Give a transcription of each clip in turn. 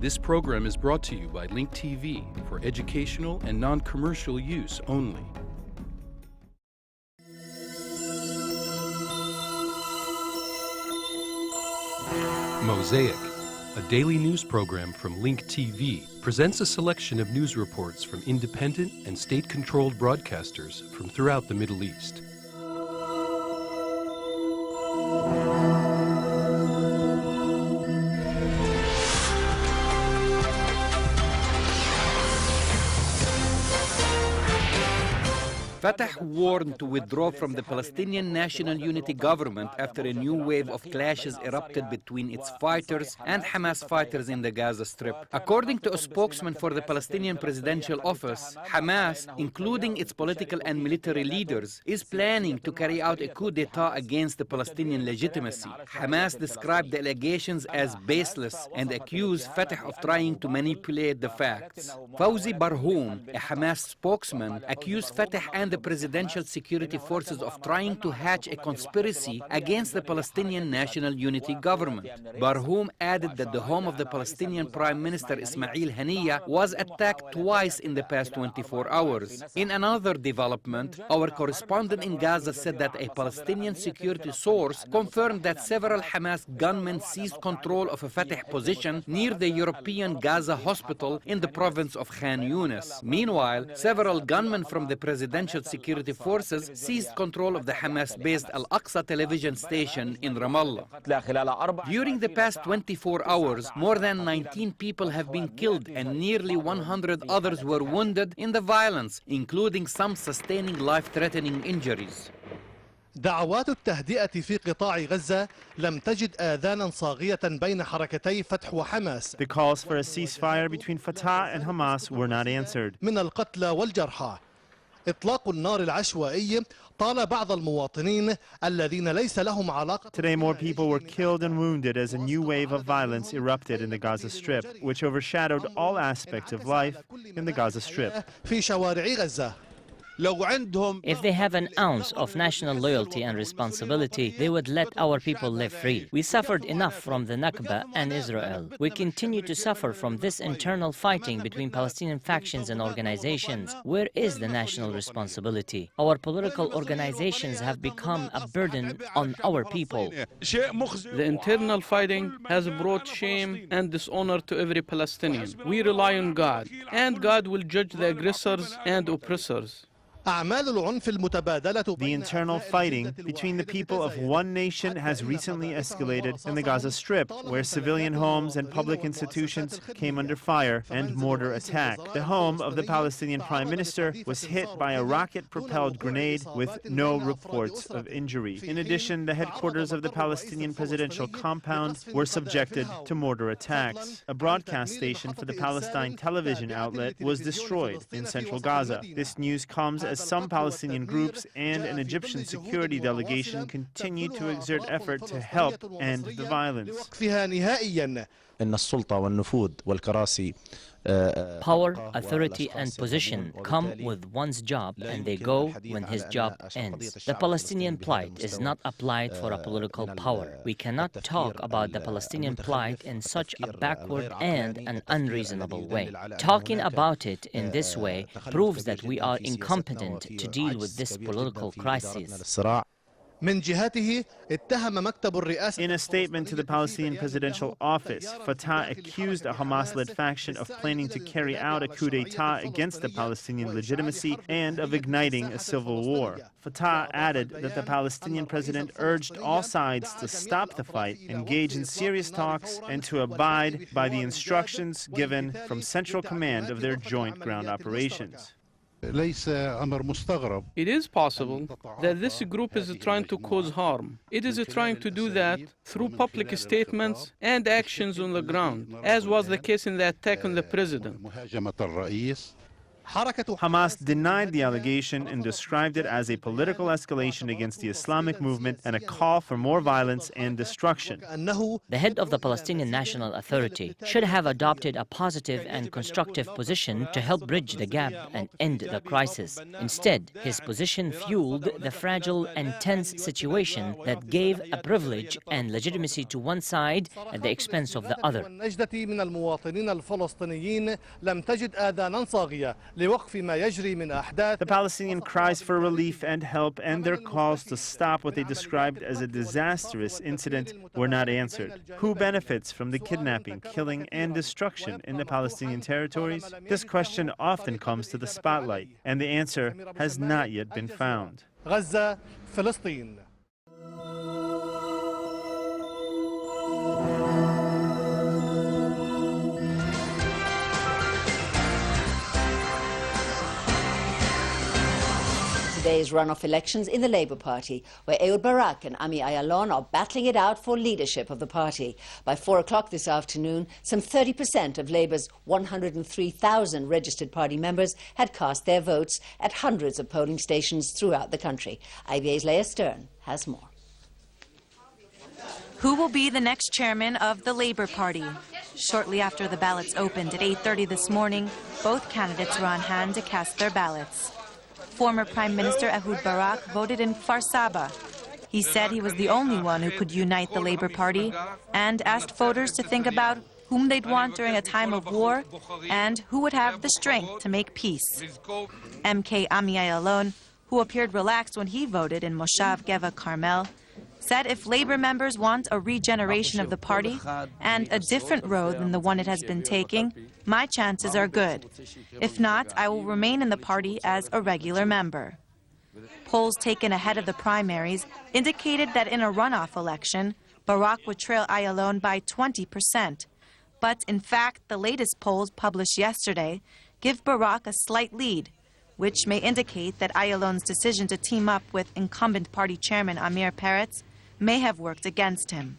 This program is brought to you by Link TV for educational and non-commercial use only. Mosaic, a daily news program from Link TV, presents a selection of news reports from independent and state-controlled broadcasters from throughout the Middle East. Fatah warned to withdraw from the Palestinian National Unity Government after a new wave of clashes erupted between its fighters and Hamas fighters in the Gaza Strip. According to a spokesman for the Palestinian Presidential Office, Hamas, including its political and military leaders, is planning to carry out a coup d'etat against the Palestinian legitimacy. Hamas described the allegations as baseless and accused Fatah of trying to manipulate the facts. Fawzi Barhoum, a Hamas spokesman, accused Fatah and the Presidential Security Forces of trying to hatch a conspiracy against the Palestinian National Unity Government. Barhoum added that the home of the Palestinian Prime Minister Ismail Haniyeh was attacked twice in the past 24 hours. In another development, our correspondent in Gaza said that a Palestinian security source confirmed that several Hamas gunmen seized control of a Fatah position near the European Gaza hospital in the province of Khan Yunis. Meanwhile, several gunmen from the Presidential Security Forces seized control of the Hamas-based Al-Aqsa television station in Ramallah. During the past 24 hours, more than 19 people have been killed and nearly 100 others were wounded in the violence, including some sustaining life-threatening injuries. دعوات التهدئة في قطاع غزة لم تجد آذانا صاغية بين حركتي فتح وحماس. The calls for a ceasefire between Fatah and Hamas were not answered. من القتلى والجرحى. إطلاق النار العشوائي طال بعض المواطنين الذين ليس لهم علاقة. Today more people were killed and wounded as a new wave of violence erupted in the Gaza Strip, which overshadowed all aspects of life in the Gaza Strip. في شوارع غزة. If they have an ounce of national loyalty and responsibility, they would let our people live free. We suffered enough from the Nakba and Israel. We continue to suffer from this internal fighting between Palestinian factions and organizations. Where is the national responsibility? Our political organizations have become a burden on our people. The internal fighting has brought shame and dishonor to every Palestinian. We rely on God, and God will judge the aggressors and oppressors. The internal fighting between the people of one nation has recently escalated in the Gaza Strip, where civilian homes and public institutions came under fire and mortar attack. The home of the Palestinian Prime Minister was hit by a rocket-propelled grenade with no reports of injury. In addition, the headquarters of the Palestinian presidential compound were subjected to mortar attacks. A broadcast station for the Palestine television outlet was destroyed in central Gaza. This news comes as some Palestinian groups and an Egyptian security delegation continue to exert effort to help end the violence. Power, authority, and position come with one's job, and they go when his job ends. The Palestinian plight is not applied for a political power. We cannot talk about the Palestinian plight in such a backward and an unreasonable way. Talking about it in this way proves that we are incompetent to deal with this political crisis. In a statement to the Palestinian Presidential Office, Fatah accused a Hamas-led faction of planning to carry out a coup d'etat against the Palestinian legitimacy and of igniting a civil war. Fatah added that the Palestinian president urged all sides to stop the fight, engage in serious talks, and to abide by the instructions given from Central Command of their joint ground operations. It is possible that this group is trying to cause harm. It is trying to do that through public statements and actions on the ground, as was the case in the attack on the president. Hamas denied the allegation and described it as a political escalation against the Islamic movement and a call for more violence and destruction. The head of the Palestinian National Authority should have adopted a positive and constructive position to help bridge the gap and end the crisis. Instead, his position fueled the fragile and tense situation that gave a privilege and legitimacy to one side at the expense of the other. The Palestinian cries for relief and help and their calls to stop what they described as a disastrous incident were not answered. Who benefits from the kidnapping, killing, and destruction in the Palestinian territories? This question often comes to the spotlight, and the answer has not yet been found. غزة فلسطين. Today's runoff elections in the Labour Party, where Barak and Ami Ayalon are battling it out for leadership of the party. By 4 o'clock this afternoon, some 30% of Labour's 103,000 registered party members had cast their votes at hundreds of polling stations throughout the country. IBA's Leah Stern has more. Who will be the next chairman of the Labour Party? Shortly after the ballots opened at 8:30 this morning, both candidates were on hand to cast their ballots. Former Prime Minister Ehud Barak voted in Farsaba. He said he was the only one who could unite the Labour Party and asked voters to think about whom they'd want during a time of war and who would have the strength to make peace. MK Ami Ayalon, who appeared relaxed when he voted in Moshav Geva Carmel, said if Labour members want a regeneration of the party and a different road than the one it has been taking, my chances are good. If not, I will remain in the party as a regular member. Polls taken ahead of the primaries indicated that in a runoff election, Barak would trail Ayalon by 20%. But in fact, the latest polls published yesterday give Barak a slight lead, which may indicate that Ayalon's decision to team up with incumbent party chairman Amir Peretz may have worked against him.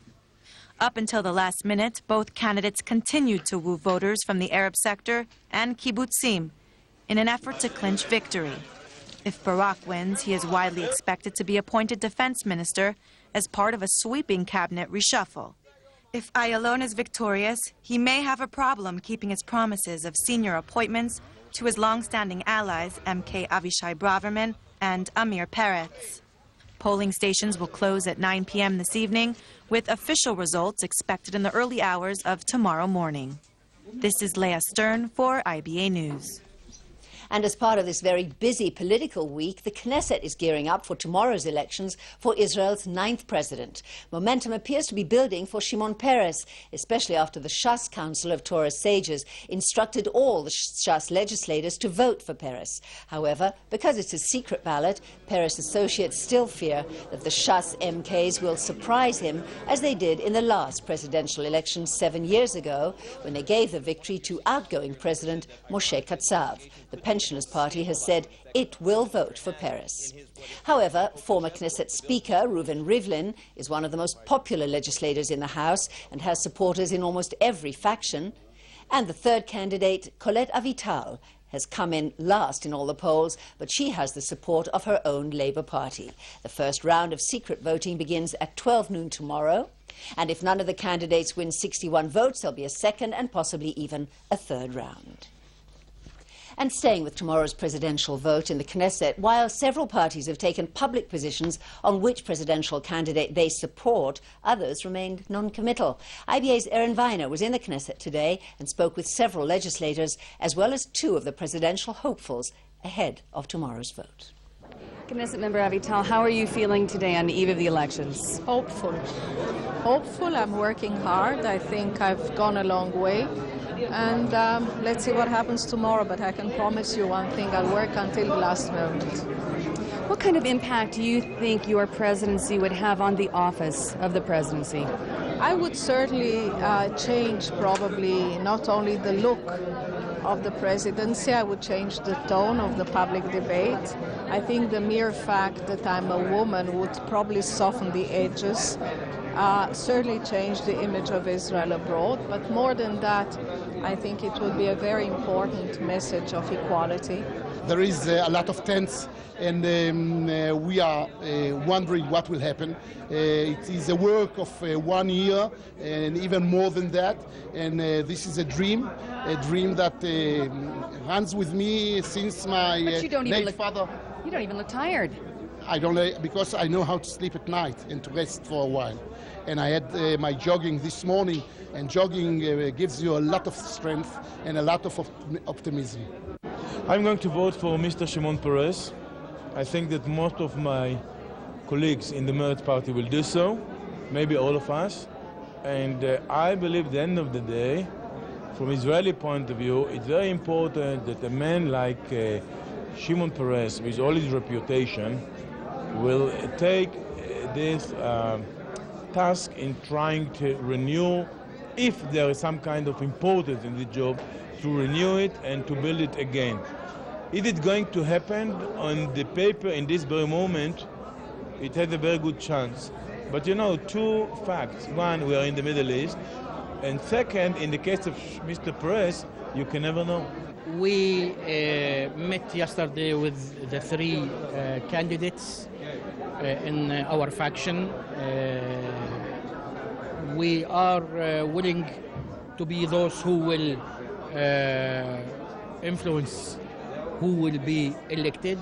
Up until the last minute, both candidates continued to woo voters from the Arab sector and kibbutzim in an effort to clinch victory. If Barak wins, he is widely expected to be appointed defense minister as part of a sweeping cabinet reshuffle. If Ayalon is victorious, he may have a problem keeping his promises of senior appointments to his long-standing allies MK Avishai Braverman and Amir Peretz. Polling stations will close at 9 p.m. this evening, with official results expected in the early hours of tomorrow morning. This is Leah Stern for IBA News. And as part of this very busy political week, the Knesset is gearing up for tomorrow's elections for Israel's 9th president. Momentum appears to be building for Shimon Peres, especially after the Shas Council of Torah sages instructed all the Shas legislators to vote for Peres. However, because it's a secret ballot, Peres associates still fear that the Shas MKs will surprise him, as they did in the last presidential election 7 years ago, when they gave the victory to outgoing President Moshe Katsav. The Pensioners Party has said it will vote for Peres. However, former Knesset Speaker Reuven Rivlin is one of the most popular legislators in the House and has supporters in almost every faction. And the third candidate, Colette Avital, has come in last in all the polls, but she has the support of her own Labour Party. The first round of secret voting begins at 12 noon tomorrow. And if none of the candidates win 61 votes, there'll be a second and possibly even a third round. And staying with tomorrow's presidential vote in the Knesset, while several parties have taken public positions on which presidential candidate they support, others remained non-committal. IBA's Erin Weiner was in the Knesset today and spoke with several legislators, as well as 2 of the presidential hopefuls ahead of tomorrow's vote. Knesset member Avital, how are you feeling today on the eve of the elections? Hopeful. Hopeful. I'm working hard. I think I've gone a long way. And let's see what happens tomorrow, but I can promise you one thing, I'll work until the last moment. What kind of impact do you think your presidency would have on the office of the presidency? I would certainly change probably not only the look of the presidency, I would change the tone of the public debate. I think the mere fact that I'm a woman would probably soften the edges certainly change the image of Israel abroad, but more than that, I think it will be a very important message of equality. There is a lot of tents, and we are wondering what will happen. It is a work of 1 year and even more than that, and this is a dream that runs with me since my late father. You don't even look tired. I don't, because I know how to sleep at night and to rest for a while. And I had my jogging this morning, and jogging gives you a lot of strength and a lot of optimism. I'm going to vote for Mr. Shimon Peres. I think that most of my colleagues in the Meretz party will do so, maybe all of us. And I believe at the end of the day, from Israeli point of view, it's very important that a man like Shimon Peres, with all his reputation, will take this task in trying to renew, if there is some kind of importance in the job, to renew it and to build it again. Is it going to happen on the paper in this very moment? It has a very good chance. But you know, two facts. One, we are in the Middle East. And second, in the case of Mr. Peres, you can never know. We met yesterday with the three candidates in our faction. We are willing to be those who will influence who will be elected.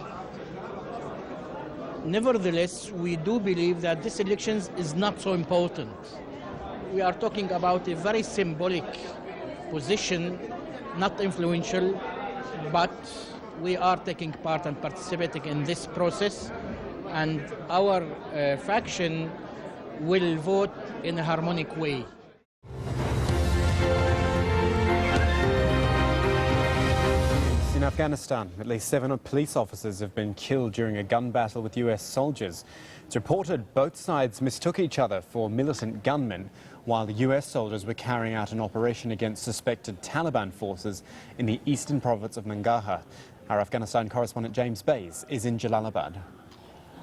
Nevertheless, we do believe that this election is not so important. We are talking about a very symbolic position, not influential, but we are taking part and participating in this process, and our faction will vote in a harmonic way. In Afghanistan, at least 7 police officers have been killed during a gun battle with US soldiers. It's reported both sides mistook each other for militant gunmen while the US soldiers were carrying out an operation against suspected Taliban forces in the eastern province of Nangarhar. Our Afghanistan correspondent James Bays is in Jalalabad.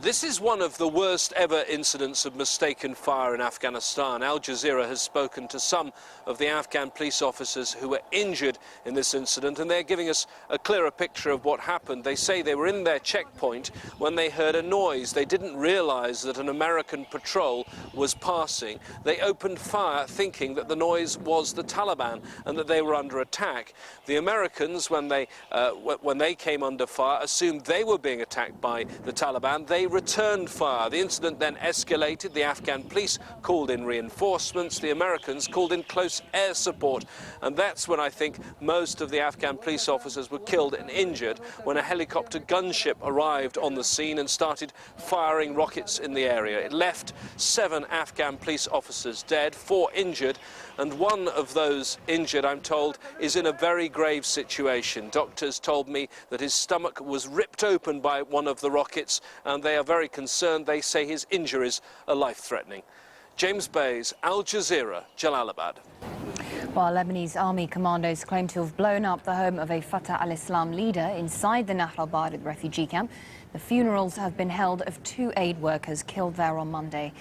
This is one of the worst ever incidents of mistaken fire in Afghanistan. Al Jazeera has spoken to some of the Afghan police officers who were injured in this incident, and they're giving us a clearer picture of what happened. They say they were in their checkpoint when they heard a noise. They didn't realize that an American patrol was passing. They opened fire thinking that the noise was the Taliban and that they were under attack. The Americans, when they came under fire, assumed they were being attacked by the Taliban. They returned fire. The incident then escalated. The Afghan police called in reinforcements. The Americans called in close air support. And that's when I think most of the Afghan police officers were killed and injured, when a helicopter gunship arrived on the scene and started firing rockets in the area. It left 7 Afghan police officers dead, 4 injured, and one of those injured, I'm told, is in a very grave situation. Doctors told me that his stomach was ripped open by one of the rockets, and they are very concerned. They say his injuries are life-threatening. James Bays, Al Jazeera, Jalalabad. While Lebanese army commandos claim to have blown up the home of a Fatah al-Islam leader inside the Nahr al-Bared refugee camp, the funerals have been held of 2 aid workers killed there on Monday.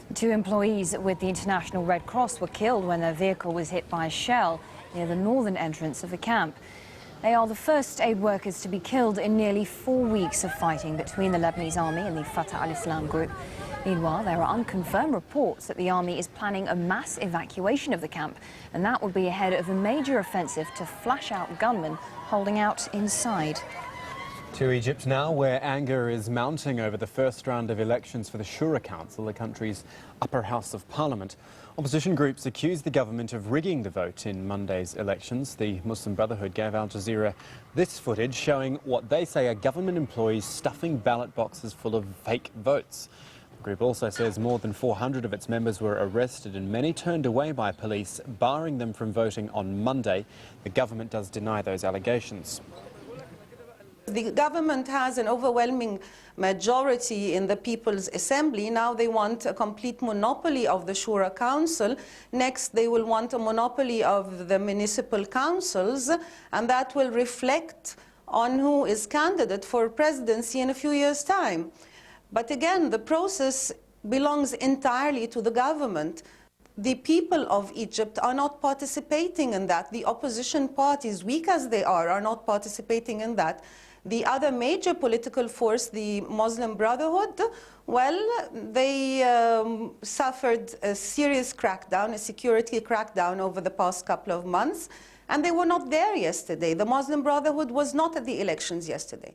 The 2 employees with the International Red Cross were killed when their vehicle was hit by a shell near the northern entrance of the camp. They are the first aid workers to be killed in nearly 4 weeks of fighting between the Lebanese army and the Fatah al-Islam group. Meanwhile, there are unconfirmed reports that the army is planning a mass evacuation of the camp, and that would be ahead of a major offensive to flash out gunmen holding out inside. To Egypt now, where anger is mounting over the first round of elections for the Shura Council, the country's upper house of parliament. Opposition groups accuse the government of rigging the vote in Monday's elections. The Muslim Brotherhood gave Al Jazeera this footage showing what they say are government employees stuffing ballot boxes full of fake votes. The group also says more than 400 of its members were arrested and many turned away by police, barring them from voting on Monday. The government does deny those allegations. The government has an overwhelming majority in the People's Assembly. Now they want a complete monopoly of the Shura Council. Next, they will want a monopoly of the municipal councils, and that will reflect on who is candidate for presidency in a few years' time. But again, the process belongs entirely to the government. The people of Egypt are not participating in that. The opposition parties, weak as they are not participating in that. The other major political force, the Muslim Brotherhood, well, they suffered a serious crackdown, a security crackdown over the past couple of months, and they were not there yesterday. The Muslim Brotherhood was not at the elections yesterday.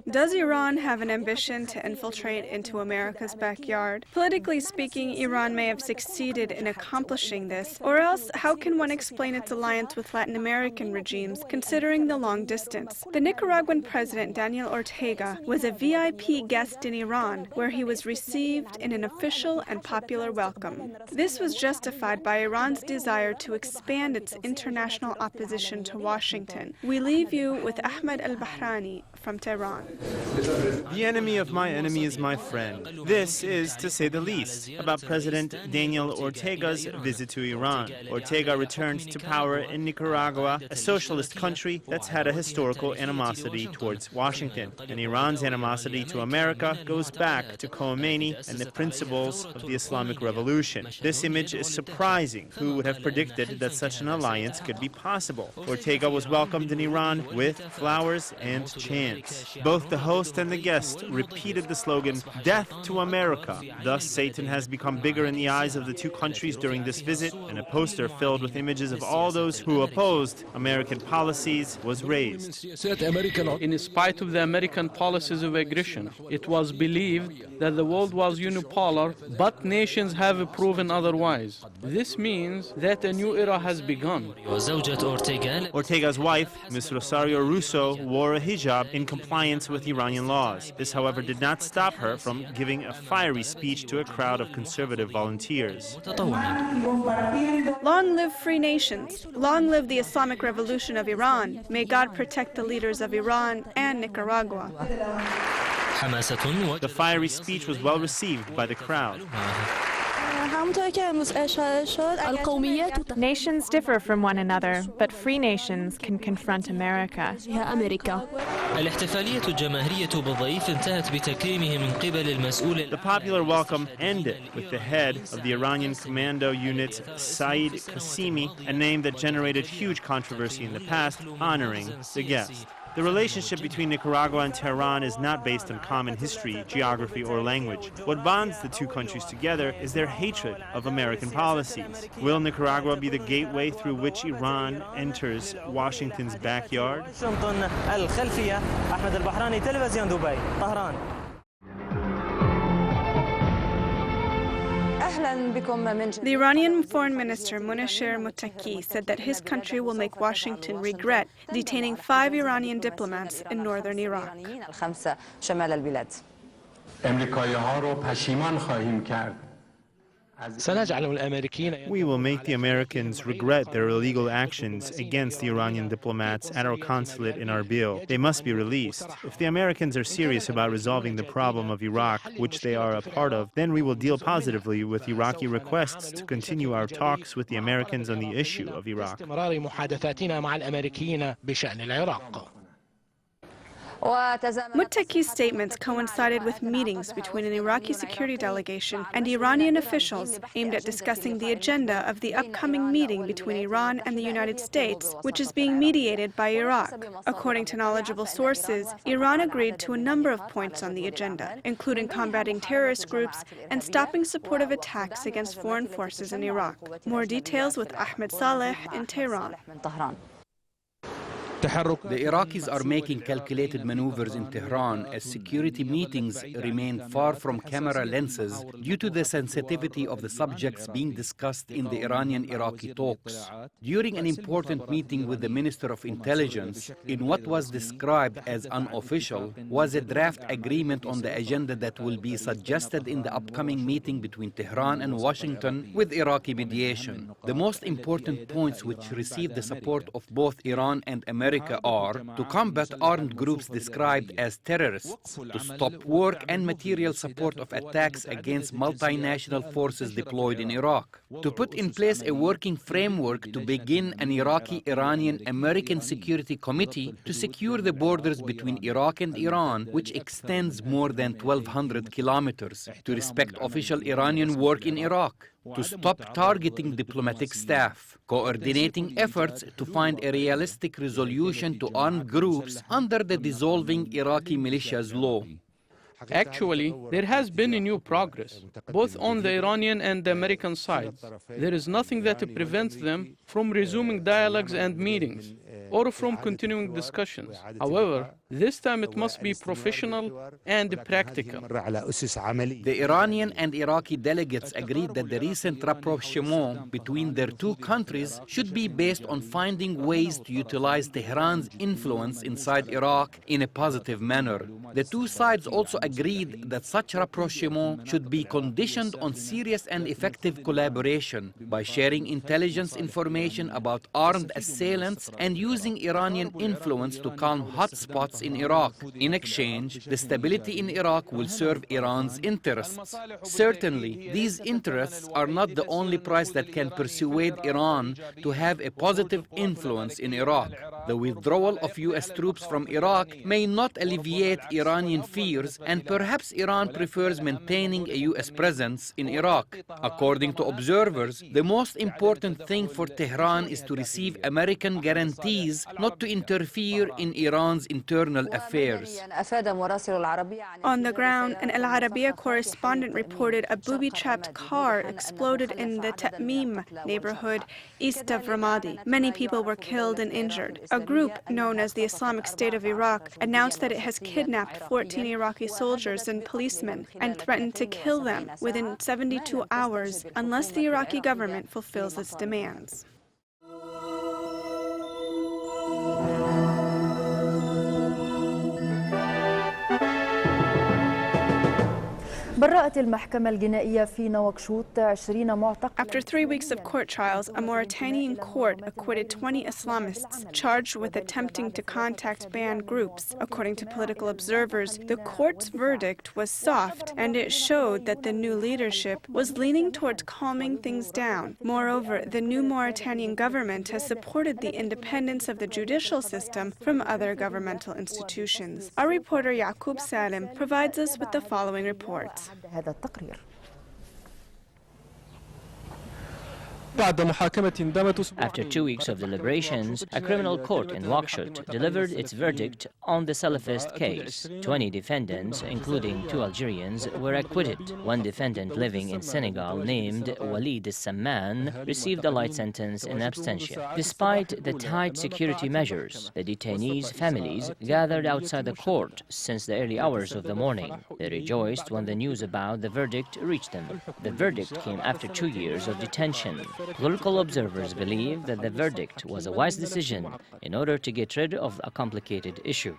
Does Iran have an ambition to infiltrate into America's backyard? Politically speaking, Iran may have succeeded in accomplishing this, or else how can one explain its alliance with Latin American regimes, considering the long distance? The Nicaraguan president, Daniel Ortega, was a VIP guest in Iran, where he was received in an official and popular welcome. This was justified by Iran's desire to expand its international opposition to Washington. We leave you with Ahmed al-Bahrani from Tehran. The enemy of my enemy is my friend. This is, to say the least, about President Daniel Ortega's visit to Iran. Ortega returned to power in Nicaragua, a socialist country that's had a historical animosity towards Washington. And Iran's animosity to America goes back to Khomeini and the principles of the Islamic Revolution. This image is surprising. Who would have predicted that such an alliance could be possible? Ortega was welcomed in Iran with flowers and chants. Both the host and the guest repeated the slogan, "Death to America." Thus, Satan has become bigger in the eyes of the two countries during this visit, and a poster filled with images of all those who opposed American policies was raised. In spite of the American policies of aggression, it was believed that the world was unipolar, but nations have proven otherwise. This means that a new era has begun. Ortega's wife, Ms. Rosario Russo, wore a hijab in compliance with Iranian laws. This, however, did not stop her from giving a fiery speech to a crowd of conservative volunteers. Long live free nations. Long live the Islamic Revolution of Iran. May God protect the leaders of Iran and Nicaragua. The fiery speech was well received by the crowd. Nations differ from one another, but free nations can confront America. The popular welcome ended with the head of the Iranian commando unit, Saeed Qasimi, a name that generated huge controversy in the past, honoring the guest. The relationship between Nicaragua and Tehran is not based on common history, geography, or language. What bonds the two countries together is their hatred of American policies. Will Nicaragua be the gateway through which Iran enters Washington's backyard? The Iranian Foreign Minister Munasher Muttaqi said that his country will make Washington regret detaining 5 Iranian diplomats in northern Iraq. We will make the Americans regret their illegal actions against the Iranian diplomats at our consulate in Erbil. They must be released. If the Americans are serious about resolving the problem of Iraq, which they are a part of, then we will deal positively with Iraqi requests to continue our talks with the Americans on the issue of Iraq. Muttaqi's statements coincided with meetings between an Iraqi security delegation and Iranian officials aimed at discussing the agenda of the upcoming meeting between Iran and the United States, which is being mediated by Iraq. According to knowledgeable sources, Iran agreed to a number of points on the agenda, including combating terrorist groups and stopping supportive attacks against foreign forces in Iraq. More details with Ahmed Saleh in Tehran. The Iraqis are making calculated maneuvers in Tehran as security meetings remain far from camera lenses due to the sensitivity of the subjects being discussed in the Iranian-Iraqi talks. During an important meeting with the Minister of Intelligence, in what was described as unofficial, was a draft agreement on the agenda that will be suggested in the upcoming meeting between Tehran and Washington with Iraqi mediation. The most important points which received the support of both Iran and America America are to combat armed groups described as terrorists, to stop work and material support of attacks against multinational forces deployed in Iraq, to put in place a working framework to begin an Iraqi-Iranian-American security committee to secure the borders between Iraq and Iran, which extends more than 1,200 kilometers, to respect official Iranian work in Iraq, to stop targeting diplomatic staff, coordinating efforts to find a realistic resolution to armed groups under the dissolving Iraqi militias law. Actually, there has been a new progress, both on the Iranian and the American sides. There is nothing that prevents them from resuming dialogues and meetings, or from continuing discussions. However, this time it must be professional and practical. The Iranian and Iraqi delegates agreed that the recent rapprochement between their two countries should be based on finding ways to utilize Tehran's influence inside Iraq in a positive manner. The two sides also agreed that such rapprochement should be conditioned on serious and effective collaboration by sharing intelligence information about armed assailants and using Iranian influence to calm hotspots in Iraq. In exchange, the stability in Iraq will serve Iran's interests. Certainly, these interests are not the only price that can persuade Iran to have a positive influence in Iraq. The withdrawal of U.S. troops from Iraq may not alleviate Iranian fears, and perhaps Iran prefers maintaining a U.S. presence in Iraq. According to observers, the most important thing for Tehran is to receive American guarantees not to interfere in Iran's internal affairs. On the ground, an Al Arabiya correspondent reported a booby-trapped car exploded in the Ta'mim neighborhood east of Ramadi. Many people were killed and injured. A group known as the Islamic State of Iraq announced that it has kidnapped 14 Iraqi soldiers and policemen and threatened to kill them within 72 hours unless the Iraqi government fulfills its demands. برأت المحكمة الجنائية في نواكشوط 20 معتقلا. After 3 weeks of court trials, a Mauritanian court acquitted 20 Islamists charged with attempting to contact banned groups. According to political observers, the court's verdict was soft, and it showed that the new leadership was leaning towards calming things down. Moreover, the new Mauritanian government has supported the independence of the judicial system from other governmental institutions. Our reporter Yaqub Salim provides us with the following report. هذا التقرير. After 2 weeks of deliberations, a criminal court in Nouakchott delivered its verdict on the Salafist case. 20 defendants, including 2 Algerians, were acquitted. One defendant living in Senegal, named Walid Samman, received a light sentence in absentia. Despite the tight security measures, the detainees' families gathered outside the court since the early hours of the morning. They rejoiced when the news about the verdict reached them. The verdict came after 2 years of detention. Political observers believe that the verdict was a wise decision in order to get rid of a complicated issue.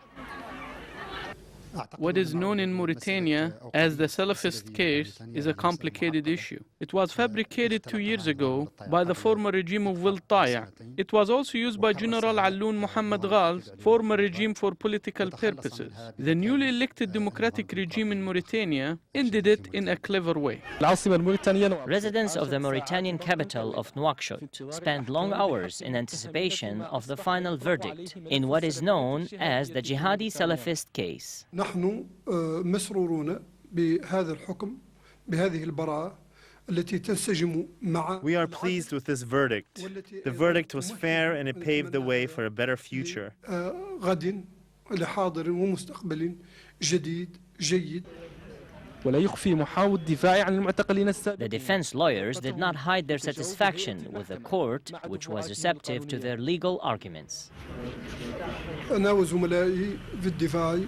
What is known in Mauritania as the Salafist case is a complicated issue. It was fabricated 2 years ago by the former regime of Wil Taya. It was also used by General Alloun Mohammed Ghal's former regime for political purposes. The newly elected democratic regime in Mauritania ended it in a clever way. Residents of the Mauritanian capital of Nouakchott spent long hours in anticipation of the final verdict in what is known as the Jihadi Salafist case. نحن مسرورون بهذا الحكم بهذه البراءة التي تنسجم مع. We are pleased with this verdict. The verdict was fair and it paved the way for a better future. غد لحاضر ومستقبل جديد جيد. The defense lawyers did not hide their satisfaction with the court, which was receptive to their legal arguments. أنا وزملائي في الدفاع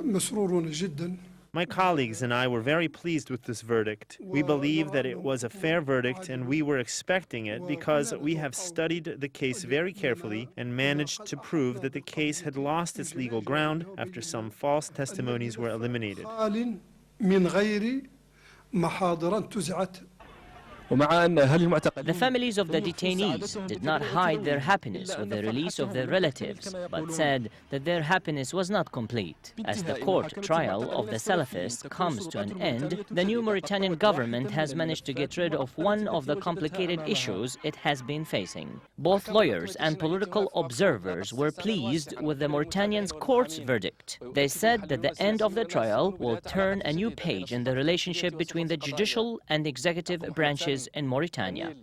مسرورون جدا. My colleagues and I were very pleased with this verdict. We believe that it was a fair verdict and we were expecting it because we have studied the case very carefully and managed to prove that the case had lost its legal ground after some false testimonies were eliminated. من غير محاضر انتزعت. The families of the detainees did not hide their happiness with the release of their relatives, but said that their happiness was not complete. As the court trial of the Salafists comes to an end, the new Mauritanian government has managed to get rid of one of the complicated issues it has been facing. Both lawyers and political observers were pleased with the Mauritanians' court's verdict. They said that the end of the trial will turn a new page in the relationship between the judicial and executive branches in Mauritania.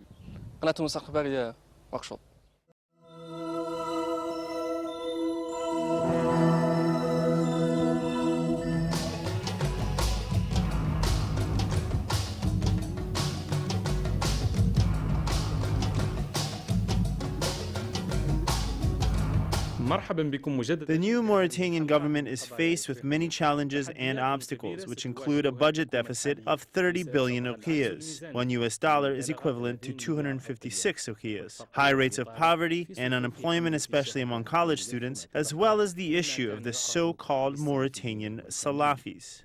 The new Mauritanian government is faced with many challenges and obstacles, which include a budget deficit of 30 billion uqiyas. $1 is equivalent to 256 uqiyas. High rates of poverty and unemployment, especially among college students, as well as the issue of the so-called Mauritanian Salafis.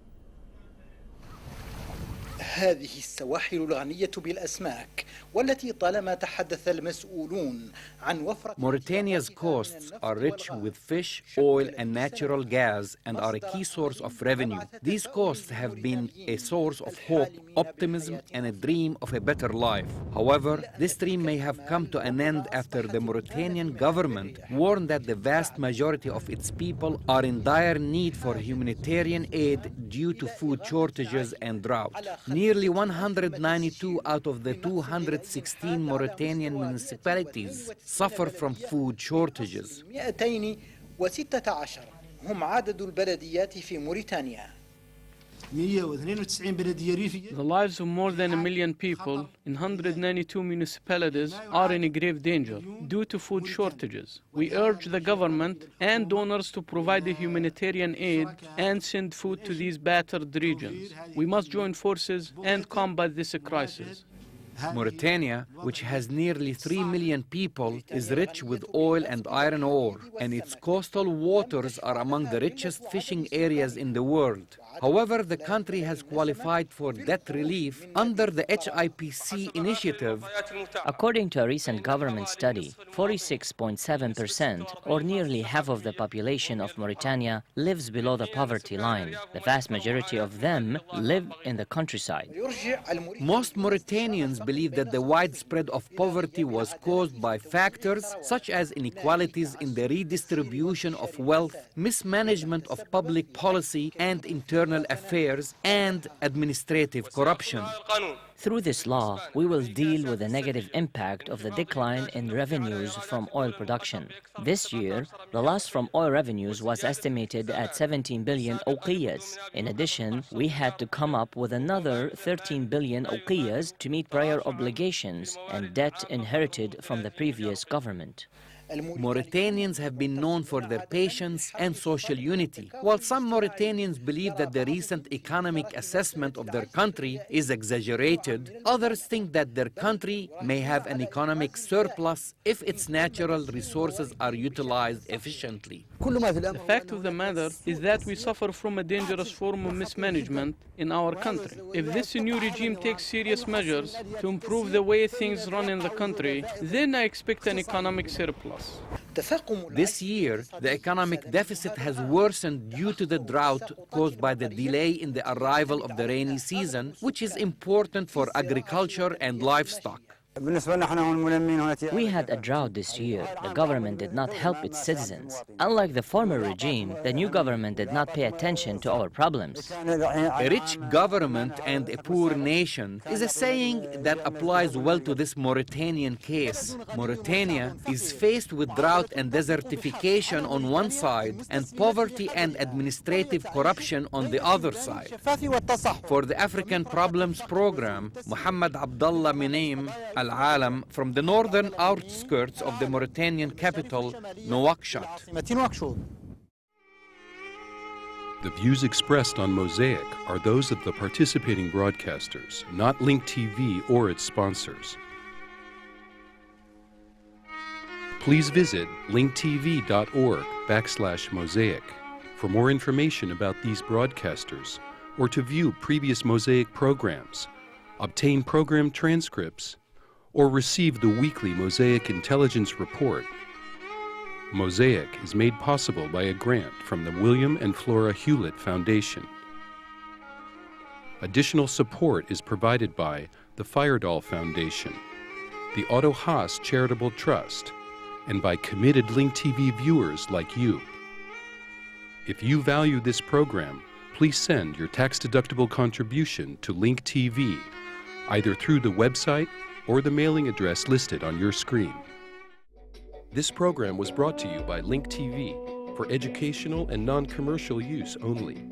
هذه السواحل الغنية بالأسماك والتي طالما تحدث المسؤولون عن وفرة Mauritania's coasts are rich with fish, oil and natural gas and are a key source of revenue. These coasts have been a source of hope, optimism and a dream of a better life. However, this dream may have come to an end after the Mauritanian government warned that the vast majority of its people are in dire need for humanitarian aid due to food shortages and drought. Nearly 192 out of the 216 Mauritanian municipalities suffer from food shortages. 216 هم عدد البلديات في موريتانيا. The lives of more than 1 million people in 192 municipalities are in grave danger due to food shortages. We urge the government and donors to provide the humanitarian aid and send food to these battered regions. We must join forces and combat this crisis. Mauritania, which has nearly 3 million people, is rich with oil and iron ore, and its coastal waters are among the richest fishing areas in the world. However, the country has qualified for debt relief under the HIPC initiative. According to a recent government study, 46.7%, or nearly half of the population of Mauritania, lives below the poverty line. The vast majority of them live in the countryside. Most Mauritanians believe that the widespread of poverty was caused by factors such as inequalities in the redistribution of wealth, mismanagement of public policy and internal affairs, and administrative corruption. Through this law, we will deal with the negative impact of the decline in revenues from oil production. This year, the loss from oil revenues was estimated at 17 billion uqiyas. In addition, we had to come up with another 13 billion uqiyas to meet prior obligations and debt inherited from the previous government. Mauritanians have been known for their patience and social unity. While some Mauritanians believe that the recent economic assessment of their country is exaggerated, others think that their country may have an economic surplus if its natural resources are utilized efficiently. The fact of the matter is that we suffer from a dangerous form of mismanagement in our country. If this new regime takes serious measures to improve the way things run in the country, then I expect an economic surplus. This year, the economic deficit has worsened due to the drought caused by the delay in the arrival of the rainy season, which is important for agriculture and livestock. We had a drought this year. The government did not help its citizens. Unlike the former regime, the new government did not pay attention to our problems. A rich government and a poor nation is a saying that applies well to this Mauritanian case. Mauritania is faced with drought and desertification on one side and poverty and administrative corruption on the other side. For the African Problems Program, Muhammad Abdallah Minaim Al-Alam from the northern outskirts of the Mauritanian capital, Nouakchott. The views expressed on Mosaic are those of the participating broadcasters, not Link TV or its sponsors. Please visit linktv.org/Mosaic for more information about these broadcasters or to view previous Mosaic programs. obtain program transcripts, or receive the weekly Mosaic Intelligence Report. Mosaic is made possible by a grant from the William and Flora Hewlett Foundation. Additional support is provided by the Firedoll Foundation, the Otto Haas Charitable Trust, and by committed Link TV viewers like you. If you value this program, please send your tax-deductible contribution to Link TV, either through the website or the mailing address listed on your screen. This program was brought to you by Link TV for educational and non-commercial use only.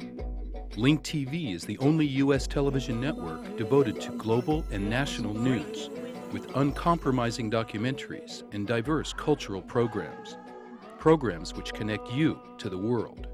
Link TV is the only U.S. television network devoted to global and national news, with uncompromising documentaries and diverse cultural programs which connect you to the world.